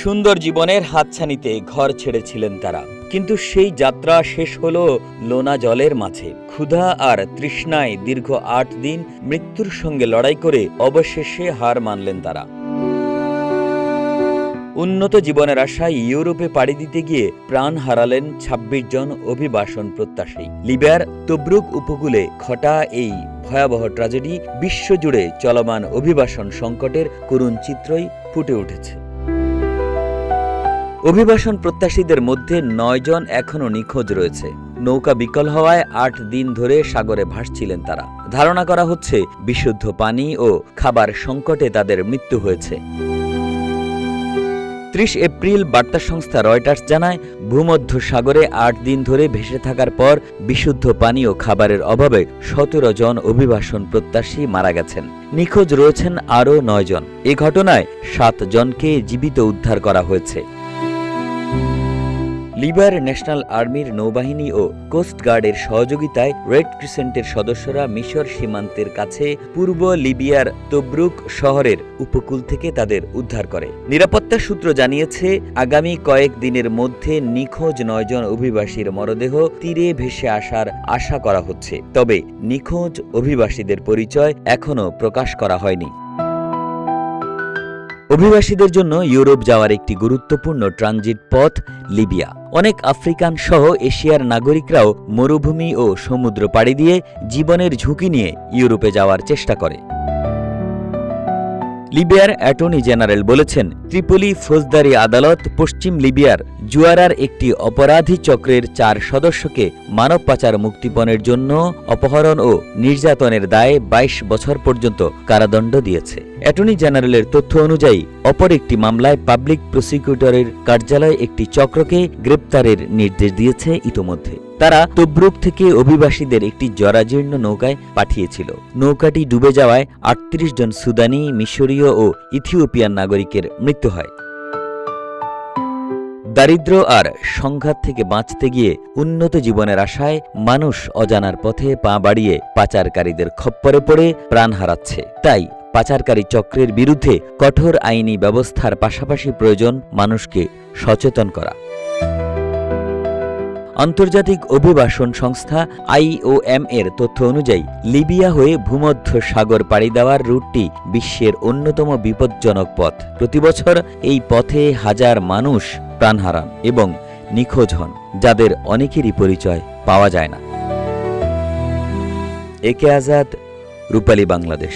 সুন্দর জীবনের হাতছানিতে ঘর ছেড়েছিলেন তারা, কিন্তু সেই যাত্রা শেষ হলো লোনা জলের মাঝে। ক্ষুধা আর তৃষ্ণায় দীর্ঘ ৮ দিন মৃত্যুর সঙ্গে লড়াই করে অবশেষে হার মানলেন তারা। উন্নত জীবনের আশায় ইউরোপে পাড়ি দিতে গিয়ে প্রাণ হারালেন ২৬ জন অভিবাসন প্রত্যাশী। লিবিয়ার তব্রুক উপকূলে ঘটা এই ভয়াবহ ট্র্যাজেডি বিশ্বজুড়ে চলমান অভিবাসন সংকটের করুণ চিত্রই ফুটে উঠেছে। অভিবাসন প্রত্যাশীদের মধ্যে ৯ জন এখনও নিখোঁজ রয়েছে। নৌকা বিকল হওয়ায় ৮ দিন ধরে সাগরে ভাসছিলেন তারা। ধারণা করা হচ্ছে বিশুদ্ধ পানি ও খাবার সংকটে তাদের মৃত্যু হয়েছে। ৩০ এপ্রিল বার্তা সংস্থা রয়টার্স জানায়, ভূমধ্য সাগরে ৮ দিন ধরে ভেসে থাকার পর বিশুদ্ধ পানি ও খাবারের অভাবে ১৭ জন অভিবাসন প্রত্যাশী মারা গেছেন। নিখোঁজ রয়েছেন আরও ৯ জন। এ ঘটনায় ৭ জনকে জীবিত উদ্ধার করা হয়েছে। লিবিয়ার ন্যাশনাল আর্মির নৌবাহিনী ও কোস্টগার্ডের সহযোগিতায় রেড ক্রিসেন্টের সদস্যরা মিশর সীমান্তের কাছে পূর্ব লিবিয়ার তব্রুক শহরের উপকূল থেকে তাদের উদ্ধার করে। নিরাপত্তা সূত্র জানিয়েছে, আগামী কয়েক দিনের মধ্যে নিখোঁজ ৯ জন অভিবাসীর মরদেহ তীরে ভেসে আসার আশা করা হচ্ছে। তবে নিখোঁজ অভিবাসীদের পরিচয় এখনও প্রকাশ করা হয়নি। অভিবাসীদের জন্য ইউরোপ যাওয়ার একটি গুরুত্বপূর্ণ ট্রানজিট পথ লিবিয়া। অনেক আফ্রিকান সহ এশিয়ার নাগরিকরাও মরুভূমি ও সমুদ্র পাড়ি দিয়ে জীবনের ঝুঁকি নিয়ে ইউরোপে যাওয়ার চেষ্টা করে। লিবিয়ার অ্যাটর্নি জেনারেল বলেছেন, ত্রিপোলি ফৌজদারি আদালত পশ্চিম লিবিয়ার জুয়ারার একটি অপরাধী চক্রের ৪ সদস্যকে মানব পাচার মুক্তিপণের জন্য অপহরণ ও নির্যাতনের দায়ে ২২ বছর পর্যন্ত কারাদণ্ড দিয়েছে। অ্যাটর্নি জেনারেলের তথ্য অনুযায়ী অপর একটি মামলায় পাবলিক প্রসিকিউটরের কার্যালয় একটি চক্রকে গ্রেপ্তারের নির্দেশ দিয়েছে ইতোমধ্যে। তারা তব্রুক থেকে অভিবাসীদের একটি জরাজীর্ণ নৌকায় পাঠিয়েছিল। নৌকাটি ডুবে যাওয়ায় ৩৮ জন সুদানি, মিশরীয় ও ইথিওপিয়ান নাগরিকের মৃত্যু হয়। দারিদ্র্য আর সংঘাত থেকে বাঁচতে গিয়ে উন্নত জীবনের আশায় মানুষ অজানার পথে পা বাড়িয়ে পাচারকারীদের খপ্পরে পড়ে প্রাণ হারাচ্ছে। তাই পাচারকারী চক্রের বিরুদ্ধে কঠোর আইনি ব্যবস্থার পাশাপাশি প্রয়োজন মানুষকে সচেতন করা। আন্তর্জাতিক অভিবাসন সংস্থা IOM এর তথ্য অনুযায়ী লিবিয়া হয়ে ভূমধ্য সাগর পাড়ি দেওয়ার রুটটি বিশ্বের অন্যতম বিপজ্জনক পথ। প্রতিবছর এই পথে হাজার মানুষ প্রাণ হারান এবং নিখোঁজ হন, যাদের অনেকেরই পরিচয় পাওয়া যায় না। একে আজাদ, রূপালী বাংলাদেশ।